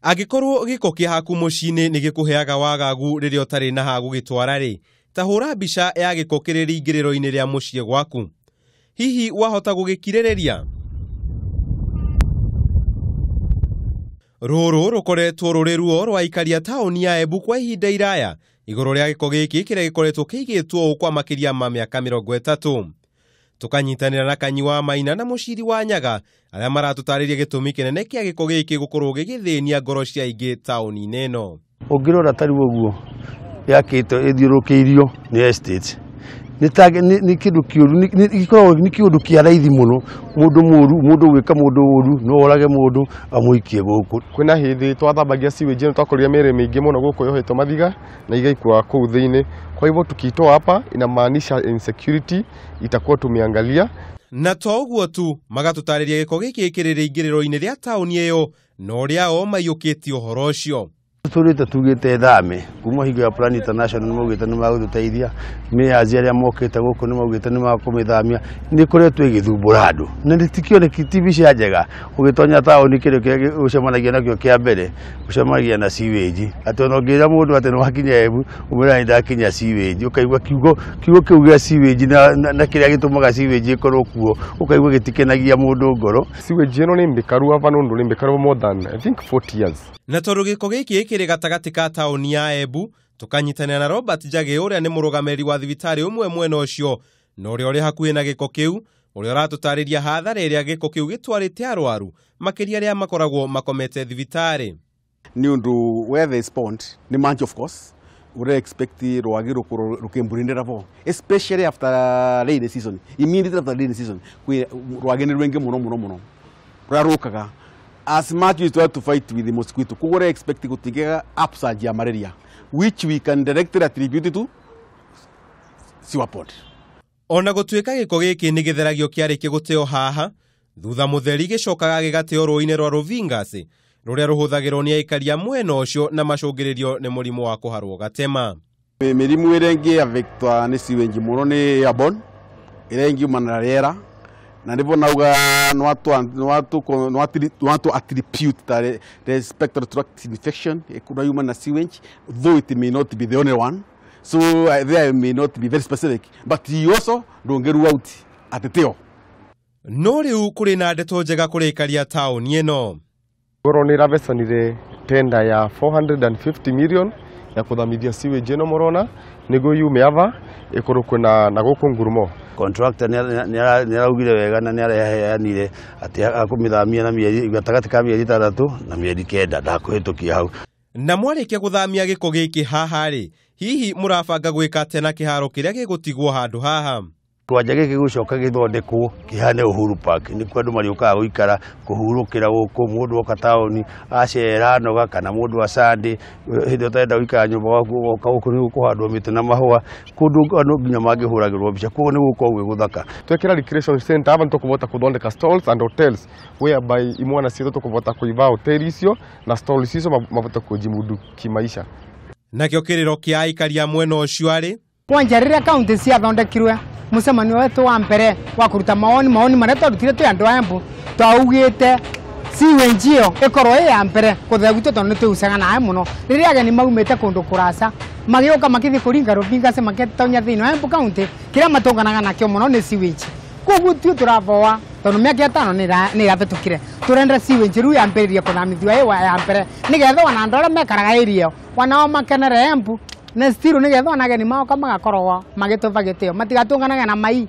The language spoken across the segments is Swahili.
Agikorwo giko kihaku mucini ni gikuheaga wagagu riria utari na ha gugitwara ri, ta hura mbica ya giko kiriri ingiriro-ini ria mucie gwaku. Hihi wahota gugikiririria? Ruru rukoretwo ruri ruo rwa ikaria tauni ya Embu kwa ihinda iraya iguru ria giko giki kiria gikoretwo kiigitwo kwa makiria ma miaka 30. Tukanyitanira na Kanyi wa Maina na muciri wa Nyaga aria maratutariria gitumi kinene kia giko giki gukorwo gigithinia ngoro cia ingi tauni-ini ino. Ungirora tari woguo yakito ithiurukiirio ni estate ni kindu kiuru ni kiundu kia raithi muno mundu wika mundu uru no orage mundu amuikie guku. Kwina hithi twathambagia sewage twakoria mere mingi muno guku yohetwo mathiga na igaikwa kuu thiini. Kwa hivyo tukitoa hapa inamaanisha insecurity itakuwa tumeangalia. Na to uguo tu magatutariria giko giki kiriri ingiriro-ini ria tauni iyo no ria o mayukiti uhoro ucio. Turite tugite thame kuma higo ya Plan International maugite ni magututeithia meyazi aria mokite guku ni maugite ni makumithamia ni kuretwo igithumbura andu na nditikioneki TV cia njega ugitonya tauni kirio kia ucemanagia nakio kia mbere ucemanagia na sewage atono ngira mundu ati no hakinya Embu umira ndakinya sewage ukaigwa kiugo kiu gia sewage na kiria gitumaga sewage ikorwo kuo ukaigwa gitikenagia mundu ngoro. Sewage ino ni mbikaru ava nundu ni mbikaru more than I think 40 years. Na tondu giko giki kiri gatagati ka tauni ya Embu tukanyitanira na Robert Njagi uria ni murugamiri wa thibitari umwe mwena ucio no uria uri hakuhi na giko kiu uria ratutariria hathara iria giko kiu gitwarite arwaru makiria ria makoragwo makomete thibitari. Ni undu where they spawned ni manch of course we expect rwagi rukimburindira vo especially after rainy season, immediately after rainy season kwi rwagi ni rwenge muno rarukaga. As much as we try to fight with the mosquito, we expect to take upsurge ya malaria, which we can directly attribute to sewer pond. Ona gutuika giko giki ni githeragio kiariki guteo haha, thutha mutheri gicokaga gigateo rũĩ-inĩ rwa Ruvingasi, ruria ruhuthagirwo ni aikaria mwena ucio na macungiririo ni murimu wa kuharwo gatema. Mirimu irengi affectwa ni sewage muno ni airborne, irengi umana riera. Na ndipo nauga no watu attribute the respiratory tract infection kuna human na sewage, though it may not be the only one, so there may not be very specific, but you also don't get out at the tail. No riu kuri na ndeto njega kuri ikaria tauni ino. Goro ni ravesanire tenda ya 450 million ya kuthamithia sewage ino murona nigo yume ava ikuru kwina na guku Ngurumo. Contractor ni araugire wega na ni araheanire ati akumithamia na mieri gatagati ka mieri 3 na mieri 9 ndakuhitukia hau. Na mwarikia guthamia giko giki haha ri hihi murabanga gwika tena kiharo kiria gigutigwo handu haha? Twanja giki gucoka githondekwo kihane Uhuru Park ni kwa andu mariukaga guikara kuhurukira guku mundu oka tauni acera noga kana mundu wa Sunday hindi utenda guikara nyumba waku guku ni kuhandwo miti na mahua kundu andu nginya mangihuragirwo bica kuo ni guko gwe guthaka. Twekira recreation center ava tukuvota kuthondeka stalls and hotels whereby imwana cithu tukuvota kuiva hoteli icio na stalls icio mavota kujimudu kimaisha. Nakio kiriro kia aikaria mwena ucio ari Wanjarira county cia thondekirwe mucemanio wetu wa mbere wa kuruta maoni maria twarutire twi andu a Embu twaugite sewage iyo ikorwo ya mbere kuthea gwitũ tondu nitugucaga naĩ muno riria ageni maumite kundu kuraca magioka makithi kuringa Ruvingasi magetonya thiini wa Embu county kiria matunganaga nakio muno ni sewage. Koguo tu turavoa tondu miaka 5 ni gathutukire turenda sewage riu yambiririe kuthamithio ya mbere nigetha wana andu aria mekaraga area wanao makenere Embu na still nigetha onageni mao kama gakorwo magituva gitio matigatunganaga na mai.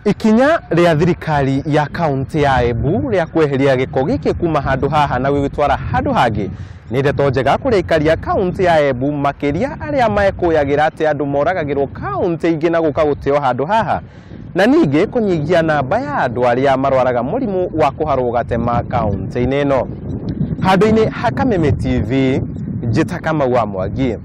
Ikinya ria thirikari ya kaunti ya Embu ria kweheria giko giki kuma handu haha na gwitwara handu hangi ni ndeto njega kuri ikaria kaunti ya Embu makiria aria maekuyagira ati andu moragagirwo kaunti ingi na guka guteo handu haha na ningi kunyigia namba ya andu aria marwaraga murimu wa kuharwo gatema kaunti-ini ino. Handu-ini ha Kameme TV, Njĩta Kamau wa Mwangi.